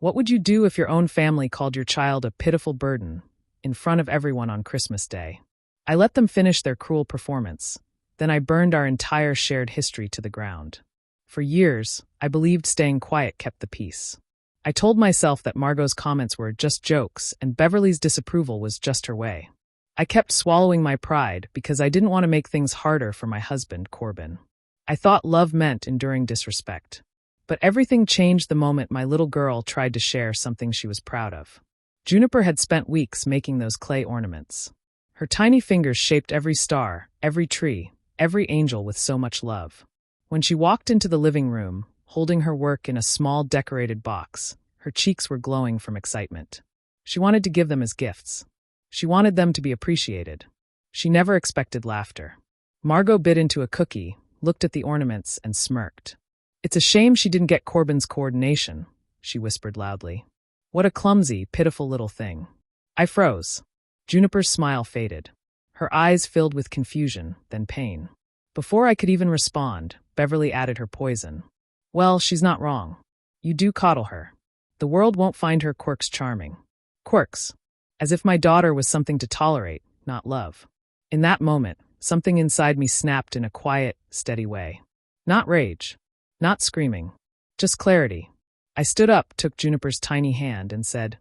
What would you do if your own family called your child a pitiful burden in front of everyone on Christmas Day? I let them finish their cruel performance. Then I burned our entire shared history to the ground. For years, I believed staying quiet kept the peace. I told myself that Margot's comments were just jokes and Beverly's disapproval was just her way. I kept swallowing my pride because I didn't want to make things harder for my husband, Corbin. I thought love meant enduring disrespect. But everything changed the moment my little girl tried to share something she was proud of. Juniper had spent weeks making those clay ornaments. Her tiny fingers shaped every star, every tree, every angel with so much love. When she walked into the living room, holding her work in a small decorated box, her cheeks were glowing from excitement. She wanted to give them as gifts. She wanted them to be appreciated. She never expected laughter. Margot bit into a cookie, looked at the ornaments, and smirked. "It's a shame she didn't get Corbin's coordination," she whispered loudly. "What a clumsy, pitiful little thing." I froze. Juniper's smile faded. Her eyes filled with confusion, then pain. Before I could even respond, Beverly added her poison. "Well, she's not wrong. You do coddle her. The world won't find her quirks charming." Quirks. As if my daughter was something to tolerate, not love. In that moment, something inside me snapped in a quiet, steady way. Not rage. Not screaming. Just clarity. I stood up, took Juniper's tiny hand, and said,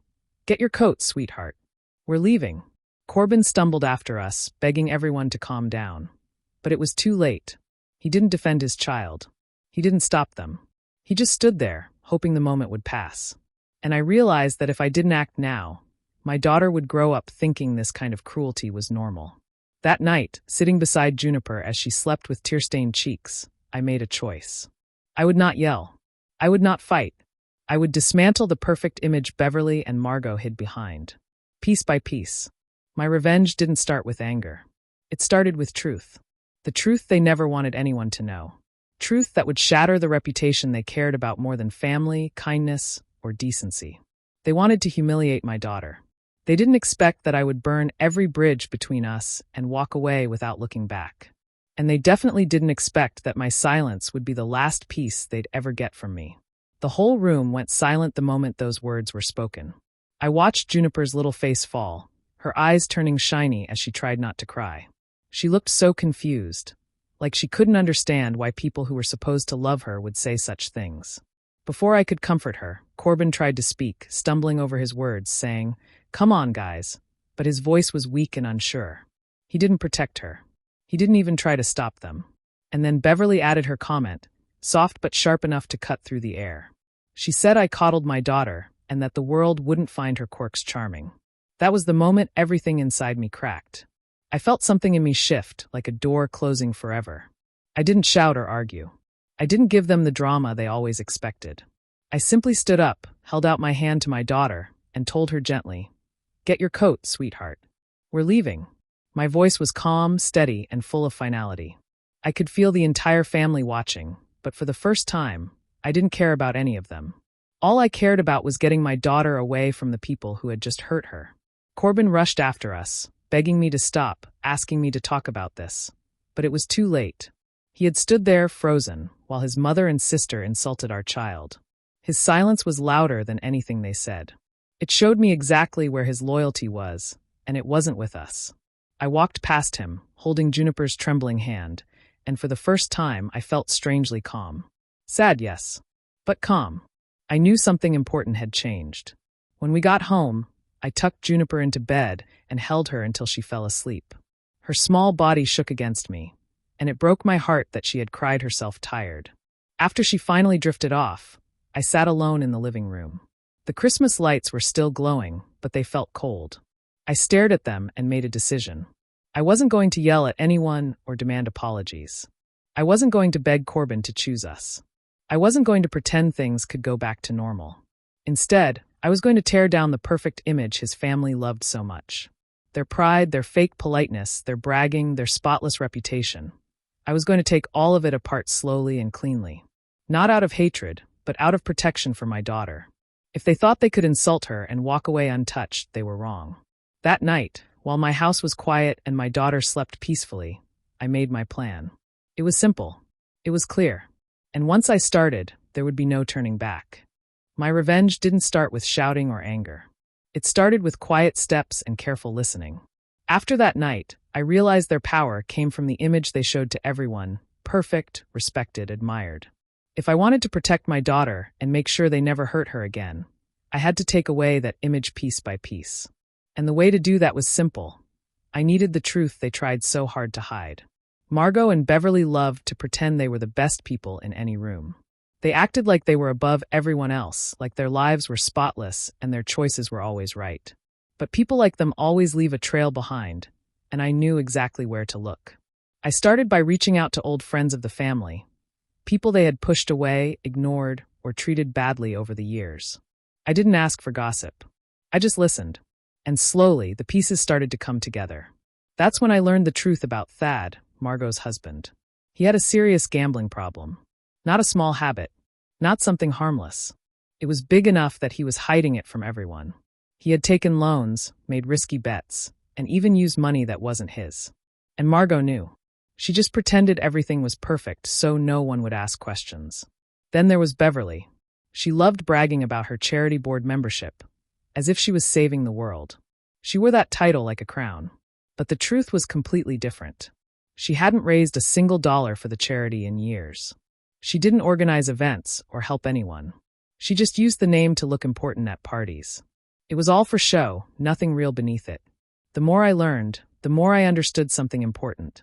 "Get your coat, sweetheart. We're leaving." Corbin stumbled after us, begging everyone to calm down. But it was too late. He didn't defend his child. He didn't stop them. He just stood there, hoping the moment would pass. And I realized that if I didn't act now, my daughter would grow up thinking this kind of cruelty was normal. That night, sitting beside Juniper as she slept with tear-stained cheeks, I made a choice. I would not yell. I would not fight. I would dismantle the perfect image Beverly and Margot hid behind. Piece by piece. My revenge didn't start with anger. It started with truth. The truth they never wanted anyone to know. Truth that would shatter the reputation they cared about more than family, kindness, or decency. They wanted to humiliate my daughter. They didn't expect that I would burn every bridge between us and walk away without looking back. And they definitely didn't expect that my silence would be the last piece they'd ever get from me. The whole room went silent the moment those words were spoken. I watched Juniper's little face fall, her eyes turning shiny as she tried not to cry. She looked so confused, like she couldn't understand why people who were supposed to love her would say such things. Before I could comfort her, Corbin tried to speak, stumbling over his words, saying, "Come on, guys," but his voice was weak and unsure. He didn't protect her. He didn't even try to stop them. And then Beverly added her comment, soft but sharp enough to cut through the air. She said I coddled my daughter, and that the world wouldn't find her quirks charming. That was the moment everything inside me cracked. I felt something in me shift, like a door closing forever. I didn't shout or argue. I didn't give them the drama they always expected. I simply stood up, held out my hand to my daughter, and told her gently, "Get your coat, sweetheart. We're leaving." My voice was calm, steady, and full of finality. I could feel the entire family watching, but for the first time, I didn't care about any of them. All I cared about was getting my daughter away from the people who had just hurt her. Corbin rushed after us, begging me to stop, asking me to talk about this. But it was too late. He had stood there, frozen, while his mother and sister insulted our child. His silence was louder than anything they said. It showed me exactly where his loyalty was, and it wasn't with us. I walked past him, holding Juniper's trembling hand, and for the first time I felt strangely calm. Sad, yes, but calm. I knew something important had changed. When we got home, I tucked Juniper into bed and held her until she fell asleep. Her small body shook against me, and it broke my heart that she had cried herself tired. After she finally drifted off, I sat alone in the living room. The Christmas lights were still glowing, but they felt cold. I stared at them and made a decision. I wasn't going to yell at anyone or demand apologies. I wasn't going to beg Corbin to choose us. I wasn't going to pretend things could go back to normal. Instead, I was going to tear down the perfect image his family loved so much. Their pride, their fake politeness, their bragging, their spotless reputation. I was going to take all of it apart slowly and cleanly. Not out of hatred, but out of protection for my daughter. If they thought they could insult her and walk away untouched, they were wrong. That night, while my house was quiet and my daughter slept peacefully, I made my plan. It was simple. It was clear. And once I started, there would be no turning back. My revenge didn't start with shouting or anger. It started with quiet steps and careful listening. After that night, I realized their power came from the image they showed to everyone: perfect, respected, admired. If I wanted to protect my daughter and make sure they never hurt her again, I had to take away that image piece by piece. And the way to do that was simple. I needed the truth they tried so hard to hide. Margot and Beverly loved to pretend they were the best people in any room. They acted like they were above everyone else, like their lives were spotless and their choices were always right. But people like them always leave a trail behind, and I knew exactly where to look. I started by reaching out to old friends of the family, people they had pushed away, ignored, or treated badly over the years. I didn't ask for gossip. I just listened. And slowly, the pieces started to come together. That's when I learned the truth about Thad, Margot's husband. He had a serious gambling problem. Not a small habit. Not something harmless. It was big enough that he was hiding it from everyone. He had taken loans, made risky bets, and even used money that wasn't his. And Margot knew. She just pretended everything was perfect so no one would ask questions. Then there was Beverly. She loved bragging about her charity board membership, as if she was saving the world. She wore that title like a crown. But the truth was completely different. She hadn't raised a single dollar for the charity in years. She didn't organize events or help anyone. She just used the name to look important at parties. It was all for show, nothing real beneath it. The more I learned, the more I understood something important.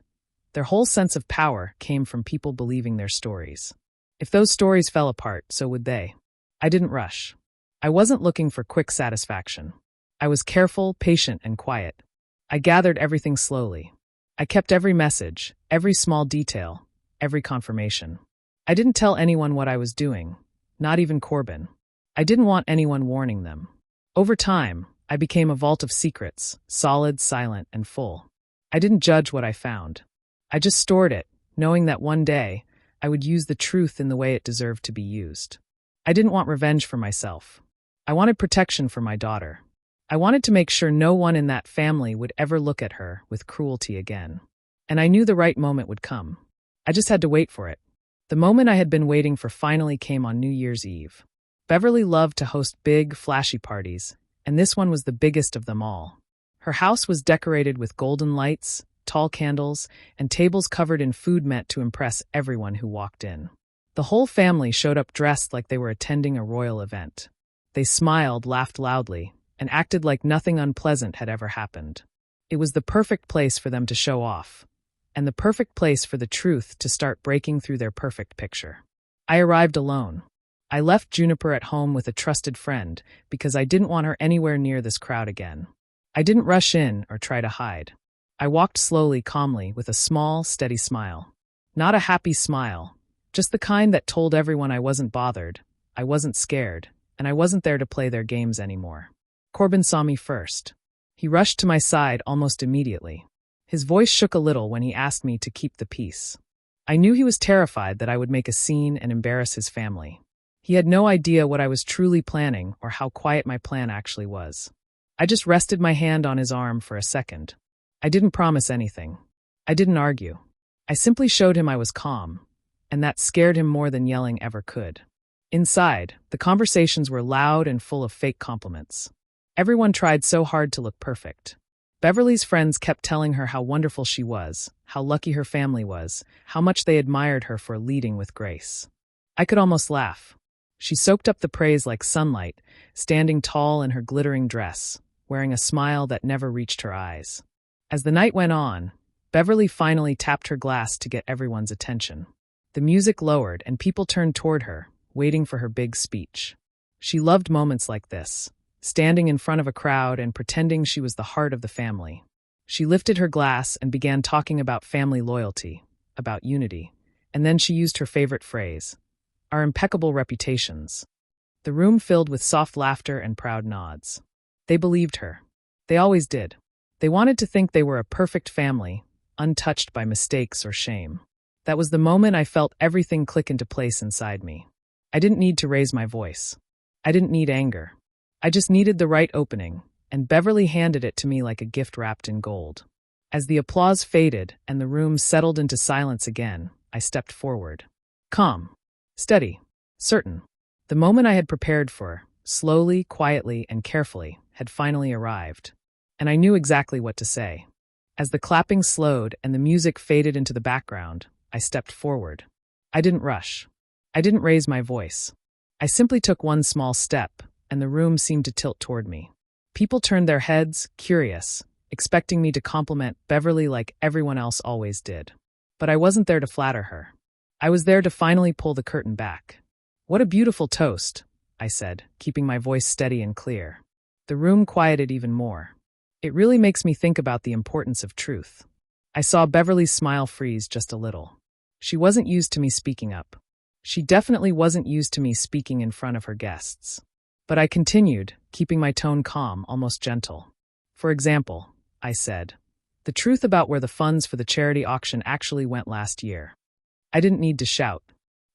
Their whole sense of power came from people believing their stories. If those stories fell apart, so would they. I didn't rush. I wasn't looking for quick satisfaction. I was careful, patient, and quiet. I gathered everything slowly. I kept every message, every small detail, every confirmation. I didn't tell anyone what I was doing, not even Corbin. I didn't want anyone warning them. Over time, I became a vault of secrets, solid, silent, and full. I didn't judge what I found. I just stored it, knowing that one day, I would use the truth in the way it deserved to be used. I didn't want revenge for myself. I wanted protection for my daughter. I wanted to make sure no one in that family would ever look at her with cruelty again. And I knew the right moment would come. I just had to wait for it. The moment I had been waiting for finally came on New Year's Eve. Beverly loved to host big, flashy parties, and this one was the biggest of them all. Her house was decorated with golden lights, tall candles, and tables covered in food meant to impress everyone who walked in. The whole family showed up dressed like they were attending a royal event. They smiled, laughed loudly, and acted like nothing unpleasant had ever happened. It was the perfect place for them to show off, and the perfect place for the truth to start breaking through their perfect picture. I arrived alone. I left Juniper at home with a trusted friend because I didn't want her anywhere near this crowd again. I didn't rush in or try to hide. I walked slowly, calmly, with a small, steady smile. Not a happy smile, just the kind that told everyone I wasn't bothered, I wasn't scared, and I wasn't there to play their games anymore. Corbin saw me first. He rushed to my side almost immediately. His voice shook a little when he asked me to keep the peace. I knew he was terrified that I would make a scene and embarrass his family. He had no idea what I was truly planning or how quiet my plan actually was. I just rested my hand on his arm for a second. I didn't promise anything. I didn't argue. I simply showed him I was calm, and that scared him more than yelling ever could. Inside, the conversations were loud and full of fake compliments. Everyone tried so hard to look perfect. Beverly's friends kept telling her how wonderful she was, how lucky her family was, how much they admired her for leading with grace. I could almost laugh. She soaked up the praise like sunlight, standing tall in her glittering dress, wearing a smile that never reached her eyes. As the night went on, Beverly finally tapped her glass to get everyone's attention. The music lowered and people turned toward her, waiting for her big speech. She loved moments like this, standing in front of a crowd and pretending she was the heart of the family. She lifted her glass and began talking about family loyalty, about unity, and then she used her favorite phrase, our impeccable reputations. The room filled with soft laughter and proud nods. They believed her. They always did. They wanted to think they were a perfect family, untouched by mistakes or shame. That was the moment I felt everything click into place inside me. I didn't need to raise my voice. I didn't need anger. I just needed the right opening, and Beverly handed it to me like a gift wrapped in gold. As the applause faded and the room settled into silence again, I stepped forward. Calm, steady, certain. The moment I had prepared for, slowly, quietly, and carefully, had finally arrived. And I knew exactly what to say. As the clapping slowed and the music faded into the background, I stepped forward. I didn't rush. I didn't raise my voice. I simply took one small step, and the room seemed to tilt toward me. People turned their heads, curious, expecting me to compliment Beverly like everyone else always did. But I wasn't there to flatter her. I was there to finally pull the curtain back. "What a beautiful toast," I said, keeping my voice steady and clear. The room quieted even more. It really makes me think about the importance of truth. I saw Beverly's smile freeze just a little. She wasn't used to me speaking up. She definitely wasn't used to me speaking in front of her guests. But I continued, keeping my tone calm, almost gentle. "For example," I said, "the truth about where the funds for the charity auction actually went last year." I didn't need to shout.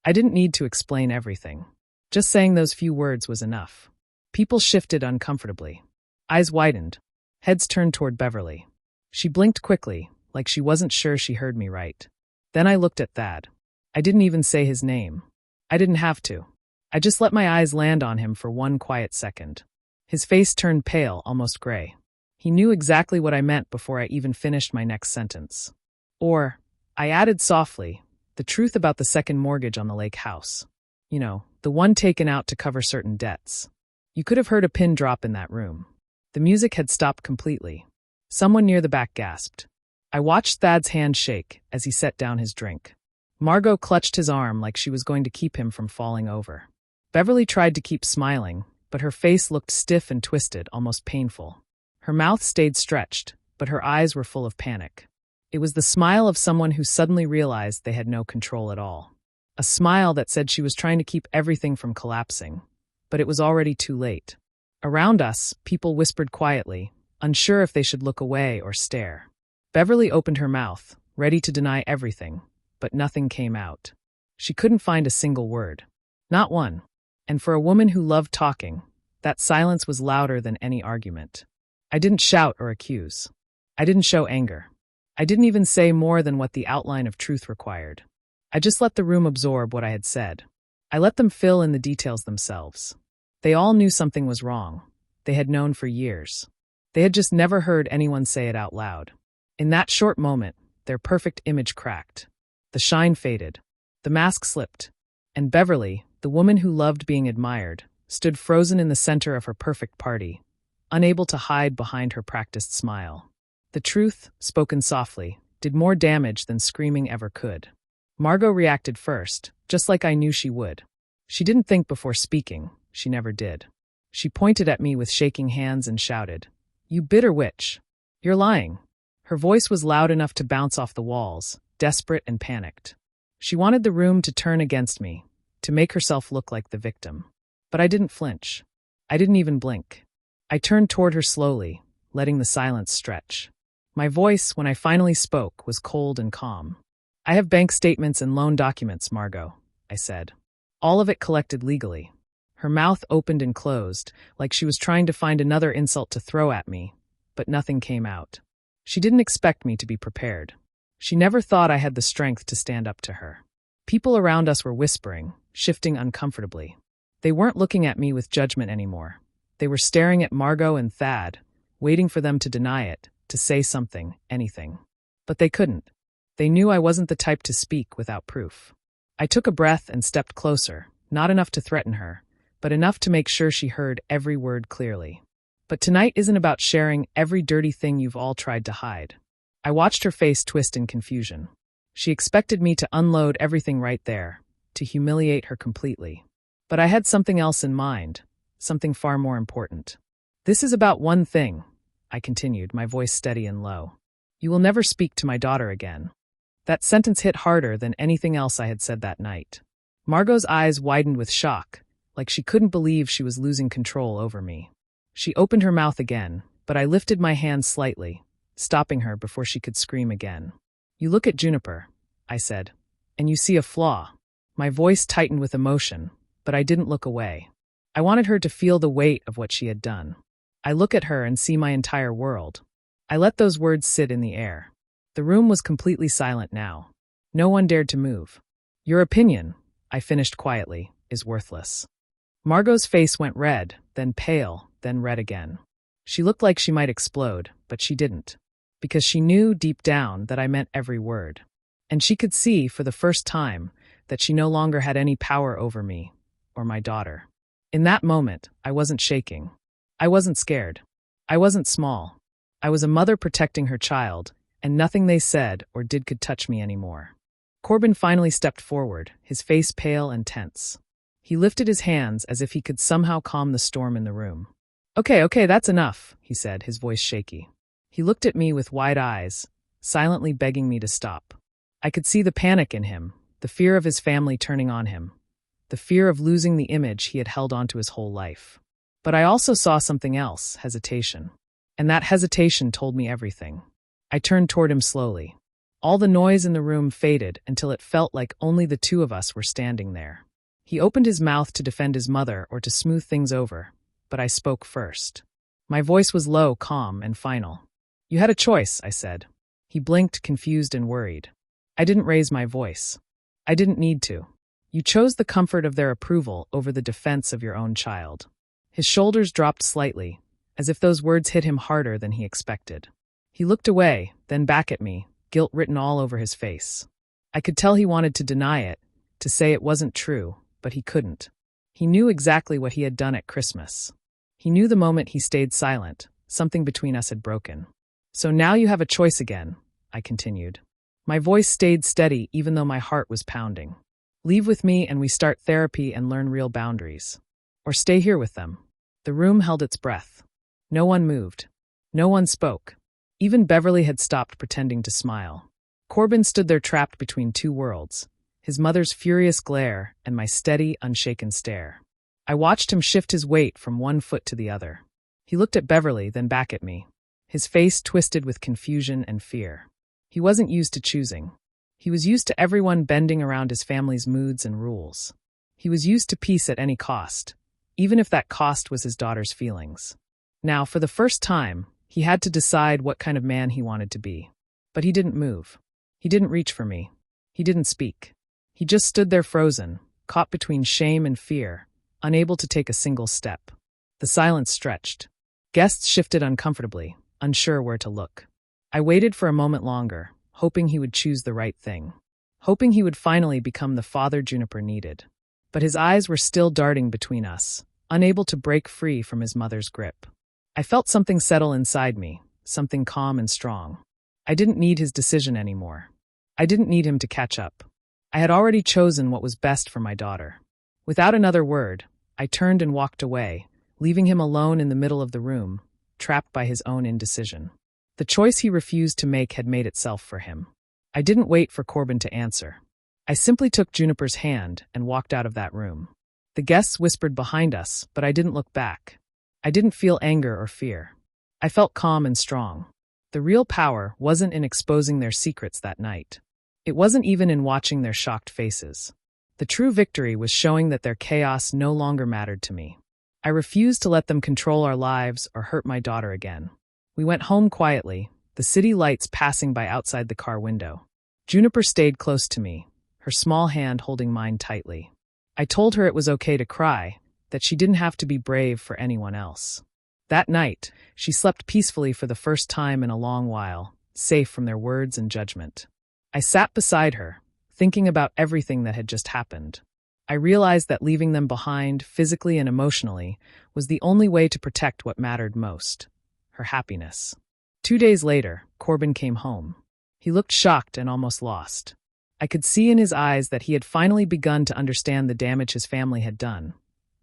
I didn't need to explain everything. Just saying those few words was enough. People shifted uncomfortably. Eyes widened. Heads turned toward Beverly. She blinked quickly, like she wasn't sure she heard me right. Then I looked at Thad. I didn't even say his name. I didn't have to. I just let my eyes land on him for one quiet second. His face turned pale, almost gray. He knew exactly what I meant before I even finished my next sentence. Or, I added softly, the truth about the second mortgage on the lake house. You know, the one taken out to cover certain debts. You could have heard a pin drop in that room. The music had stopped completely. Someone near the back gasped. I watched Thad's hand shake as he set down his drink. Margot clutched his arm like she was going to keep him from falling over. Beverly tried to keep smiling, but her face looked stiff and twisted, almost painful. Her mouth stayed stretched, but her eyes were full of panic. It was the smile of someone who suddenly realized they had no control at all. A smile that said she was trying to keep everything from collapsing, but it was already too late. Around us, people whispered quietly, unsure if they should look away or stare. Beverly opened her mouth, ready to deny everything, but nothing came out. She couldn't find a single word. Not one. And for a woman who loved talking, that silence was louder than any argument. I didn't shout or accuse. I didn't show anger. I didn't even say more than what the outline of truth required. I just let the room absorb what I had said. I let them fill in the details themselves. They all knew something was wrong. They had known for years. They had just never heard anyone say it out loud. In that short moment, their perfect image cracked. The shine faded. The mask slipped. And Beverly, the woman who loved being admired, stood frozen in the center of her perfect party, unable to hide behind her practiced smile. The truth, spoken softly, did more damage than screaming ever could. Margot reacted first, just like I knew she would. She didn't think before speaking. She never did. She pointed at me with shaking hands and shouted, "You bitter witch! You're lying!" Her voice was loud enough to bounce off the walls, desperate and panicked. She wanted the room to turn against me, to make herself look like the victim. But I didn't flinch. I didn't even blink. I turned toward her slowly, letting the silence stretch. My voice, when I finally spoke, was cold and calm. "I have bank statements and loan documents, Margot," I said. "All of it collected legally." Her mouth opened and closed, like she was trying to find another insult to throw at me, but nothing came out. She didn't expect me to be prepared. She never thought I had the strength to stand up to her. People around us were whispering, shifting uncomfortably. They weren't looking at me with judgment anymore. They were staring at Margot and Thad, waiting for them to deny it, to say something, anything. But they couldn't. They knew I wasn't the type to speak without proof. I took a breath and stepped closer, not enough to threaten her, but enough to make sure she heard every word clearly. But tonight isn't about sharing every dirty thing you've all tried to hide. I watched her face twist in confusion. She expected me to unload everything right there, to humiliate her completely. But I had something else in mind, something far more important. "This is about one thing," I continued, my voice steady and low. "You will never speak to my daughter again." That sentence hit harder than anything else I had said that night. Margot's eyes widened with shock, like she couldn't believe she was losing control over me. She opened her mouth again, but I lifted my hand slightly, stopping her before she could scream again. "You look at Juniper," I said, "and you see a flaw." My voice tightened with emotion, but I didn't look away. I wanted her to feel the weight of what she had done. I look at her and see my entire world. I let those words sit in the air. The room was completely silent now. No one dared to move. "Your opinion," I finished quietly, "is worthless." Margot's face went red, then pale, then red again. She looked like she might explode, but she didn't, because she knew deep down that I meant every word. And she could see, for the first time, that she no longer had any power over me, or my daughter. In that moment, I wasn't shaking. I wasn't scared. I wasn't small. I was a mother protecting her child, and nothing they said or did could touch me anymore. Corbin finally stepped forward, his face pale and tense. He lifted his hands as if he could somehow calm the storm in the room. Okay, that's enough, he said, his voice shaky. He looked at me with wide eyes, silently begging me to stop. I could see the panic in him, the fear of his family turning on him, the fear of losing the image he had held onto his whole life. But I also saw something else, hesitation. And that hesitation told me everything. I turned toward him slowly. All the noise in the room faded until it felt like only the two of us were standing there. He opened his mouth to defend his mother or to smooth things over, but I spoke first. My voice was low, calm, and final. You had a choice, I said. He blinked, confused and worried. I didn't raise my voice. I didn't need to. You chose the comfort of their approval over the defense of your own child. His shoulders dropped slightly, as if those words hit him harder than he expected. He looked away, then back at me, guilt written all over his face. I could tell he wanted to deny it, to say it wasn't true, but he couldn't. He knew exactly what he had done at Christmas. He knew the moment he stayed silent, something between us had broken. So now you have a choice again, I continued. My voice stayed steady even though my heart was pounding. Leave with me and we start therapy and learn real boundaries. Or stay here with them. The room held its breath. No one moved. No one spoke. Even Beverly had stopped pretending to smile. Corbin stood there trapped between two worlds, his mother's furious glare and my steady, unshaken stare. I watched him shift his weight from one foot to the other. He looked at Beverly, then back at me, his face twisted with confusion and fear. He wasn't used to choosing. He was used to everyone bending around his family's moods and rules. He was used to peace at any cost, even if that cost was his daughter's feelings. Now, for the first time, he had to decide what kind of man he wanted to be. But he didn't move. He didn't reach for me. He didn't speak. He just stood there frozen, caught between shame and fear, unable to take a single step. The silence stretched. Guests shifted uncomfortably, unsure where to look. I waited for a moment longer, hoping he would choose the right thing. Hoping he would finally become the father Juniper needed. But his eyes were still darting between us, unable to break free from his mother's grip. I felt something settle inside me, something calm and strong. I didn't need his decision anymore. I didn't need him to catch up. I had already chosen what was best for my daughter. Without another word, I turned and walked away, leaving him alone in the middle of the room, trapped by his own indecision. The choice he refused to make had made itself for him. I didn't wait for Corbin to answer. I simply took Juniper's hand and walked out of that room. The guests whispered behind us, but I didn't look back. I didn't feel anger or fear. I felt calm and strong. The real power wasn't in exposing their secrets that night. It wasn't even in watching their shocked faces. The true victory was showing that their chaos no longer mattered to me. I refused to let them control our lives or hurt my daughter again. We went home quietly, the city lights passing by outside the car window. Juniper stayed close to me, her small hand holding mine tightly. I told her it was okay to cry, that she didn't have to be brave for anyone else. That night, she slept peacefully for the first time in a long while, safe from their words and judgment. I sat beside her, thinking about everything that had just happened. I realized that leaving them behind, physically and emotionally, was the only way to protect what mattered most: her happiness. 2 days later, Corbin came home. He looked shocked and almost lost. I could see in his eyes that he had finally begun to understand the damage his family had done.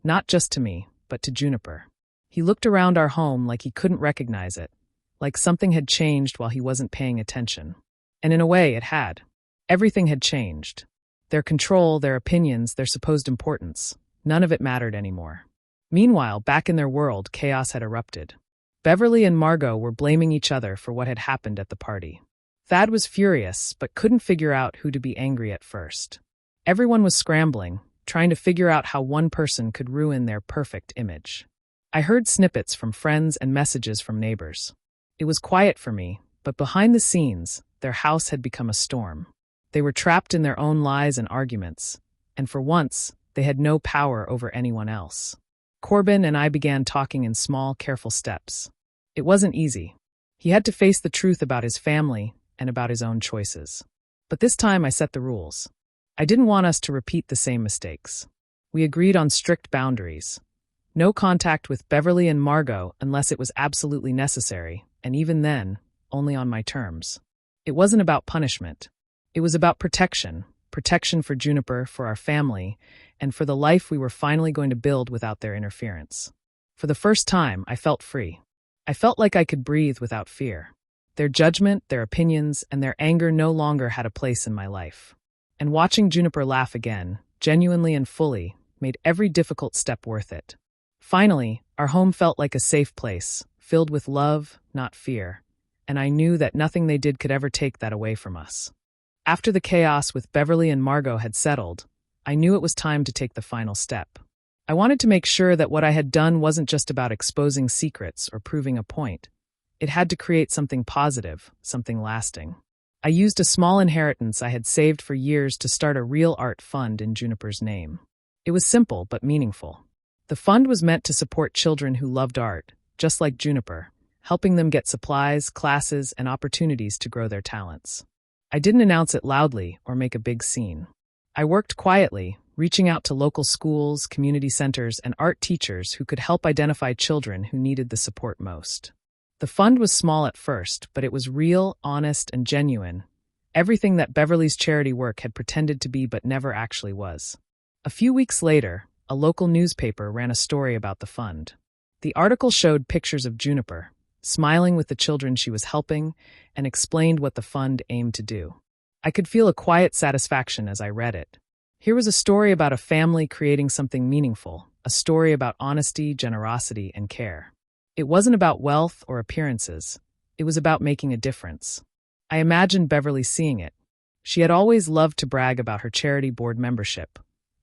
Not just to me, but to Juniper. He looked around our home like he couldn't recognize it, like something had changed while he wasn't paying attention. And in a way, it had. Everything had changed. Their control, their opinions, their supposed importance. None of it mattered anymore. Meanwhile, back in their world, chaos had erupted. Beverly and Margot were blaming each other for what had happened at the party. Thad was furious, but couldn't figure out who to be angry at first. Everyone was scrambling, trying to figure out how one person could ruin their perfect image. I heard snippets from friends and messages from neighbors. It was quiet for me, but behind the scenes, their house had become a storm. They were trapped in their own lies and arguments, and for once, They had no power over anyone else. Corbin and I began talking in small, careful steps. It wasn't easy. He had to face the truth about his family and about his own choices. But this time I set the rules. I didn't want us to repeat the same mistakes. We agreed on strict boundaries. No contact with Beverly and Margot unless it was absolutely necessary, and even then, only on my terms. It wasn't about punishment. It was about protection. Protection for Juniper, for our family, and for the life we were finally going to build without their interference. For the first time, I felt free. I felt like I could breathe without fear. Their judgment, their opinions, and their anger no longer had a place in my life. And watching Juniper laugh again, genuinely and fully, made every difficult step worth it. Finally, our home felt like a safe place, filled with love, not fear, and I knew that nothing they did could ever take that away from us. After the chaos with Beverly and Margot had settled, I knew it was time to take the final step. I wanted to make sure that what I had done wasn't just about exposing secrets or proving a point. It had to create something positive, something lasting. I used a small inheritance I had saved for years to start a real art fund in Juniper's name. It was simple but meaningful. The fund was meant to support children who loved art, just like Juniper, helping them get supplies, classes, and opportunities to grow their talents. I didn't announce it loudly or make a big scene. I worked quietly, reaching out to local schools, community centers, and art teachers who could help identify children who needed the support most. The fund was small at first, but it was real, honest, and genuine. Everything that Beverly's charity work had pretended to be but never actually was. A few weeks later, a local newspaper ran a story about the fund. The article showed pictures of Juniper, smiling with the children she was helping, and explained what the fund aimed to do. I could feel a quiet satisfaction as I read it. Here was a story about a family creating something meaningful, a story about honesty, generosity, and care. It wasn't about wealth or appearances. It was about making a difference. I imagined Beverly seeing it. She had always loved to brag about her charity board membership,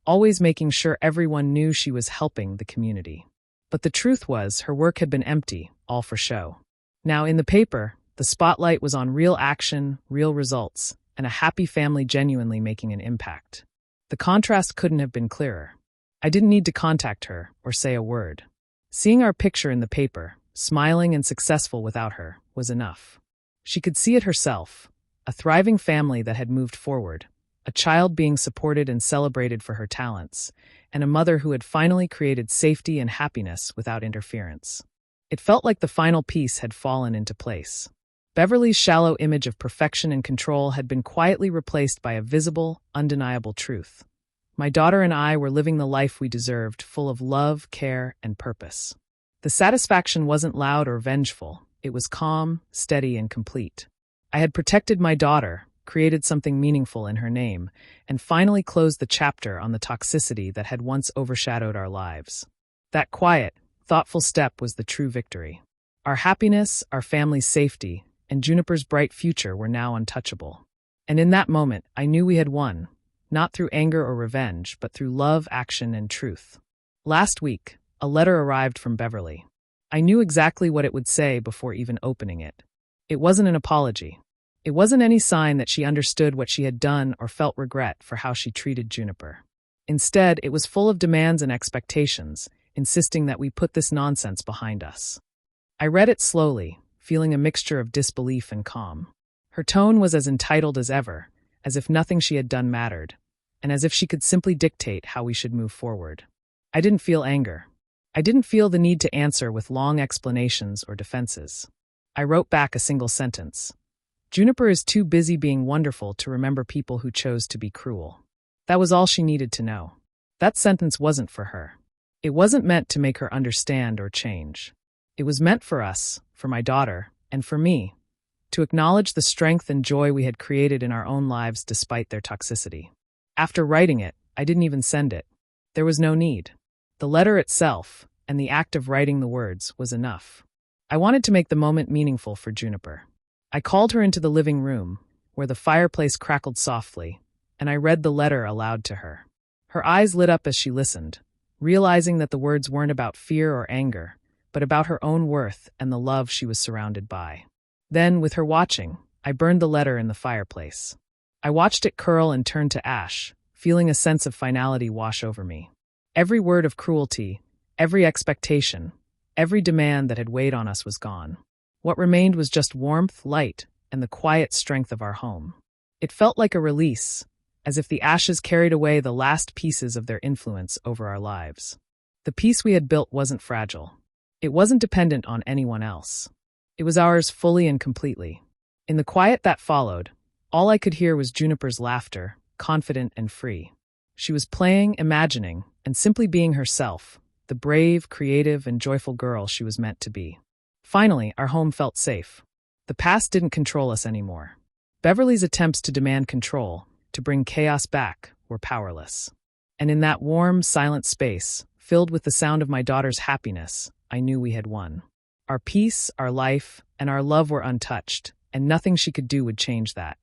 always making sure everyone knew she was helping the community. But the truth was, her work had been empty, all for show. Now, in the paper, the spotlight was on real action, real results, and a happy family genuinely making an impact. The contrast couldn't have been clearer. I didn't need to contact her or say a word. Seeing our picture in the paper, smiling and successful without her, was enough. She could see it herself, a thriving family that had moved forward, a child being supported and celebrated for her talents, and a mother who had finally created safety and happiness without interference. It felt like the final piece had fallen into place. Beverly's shallow image of perfection and control had been quietly replaced by a visible, undeniable truth. My daughter and I were living the life we deserved, full of love, care, and purpose. The satisfaction wasn't loud or vengeful. It was calm, steady, and complete. I had protected my daughter, created something meaningful in her name, and finally closed the chapter on the toxicity that had once overshadowed our lives. That quiet, thoughtful step was the true victory. Our happiness, our family's safety, and Juniper's bright future were now untouchable. And in that moment, I knew we had won, not through anger or revenge, but through love, action, and truth. Last week, a letter arrived from Beverly. I knew exactly what it would say before even opening it. It wasn't an apology. It wasn't any sign that she understood what she had done or felt regret for how she treated Juniper. Instead, it was full of demands and expectations, insisting that we put this nonsense behind us. I read it slowly, feeling a mixture of disbelief and calm. Her tone was as entitled as ever, as if nothing she had done mattered, and as if she could simply dictate how we should move forward. I didn't feel anger. I didn't feel the need to answer with long explanations or defenses. I wrote back a single sentence. Juniper is too busy being wonderful to remember people who chose to be cruel. That was all she needed to know. That sentence wasn't for her. It wasn't meant to make her understand or change. It was meant for us, for my daughter, and for me, to acknowledge the strength and joy we had created in our own lives despite their toxicity. After writing it, I didn't even send it. There was no need. The letter itself, and the act of writing the words, was enough. I wanted to make the moment meaningful for Juniper. I called her into the living room, where the fireplace crackled softly, and I read the letter aloud to her. Her eyes lit up as she listened, realizing that the words weren't about fear or anger, but about her own worth and the love she was surrounded by. Then, with her watching, I burned the letter in the fireplace. I watched it curl and turn to ash, feeling a sense of finality wash over me. Every word of cruelty, every expectation, every demand that had weighed on us was gone. What remained was just warmth, light, and the quiet strength of our home. It felt like a release, as if the ashes carried away the last pieces of their influence over our lives. The peace we had built wasn't fragile. It wasn't dependent on anyone else. It was ours fully and completely. In the quiet that followed, all I could hear was Juniper's laughter, confident and free. She was playing, imagining, and simply being herself, the brave, creative, and joyful girl she was meant to be. Finally, our home felt safe. The past didn't control us anymore. Beverly's attempts to demand control, to bring chaos back, were powerless. And in that warm, silent space, filled with the sound of my daughter's happiness, I knew we had won. Our peace, our life, and our love were untouched, and nothing she could do would change that.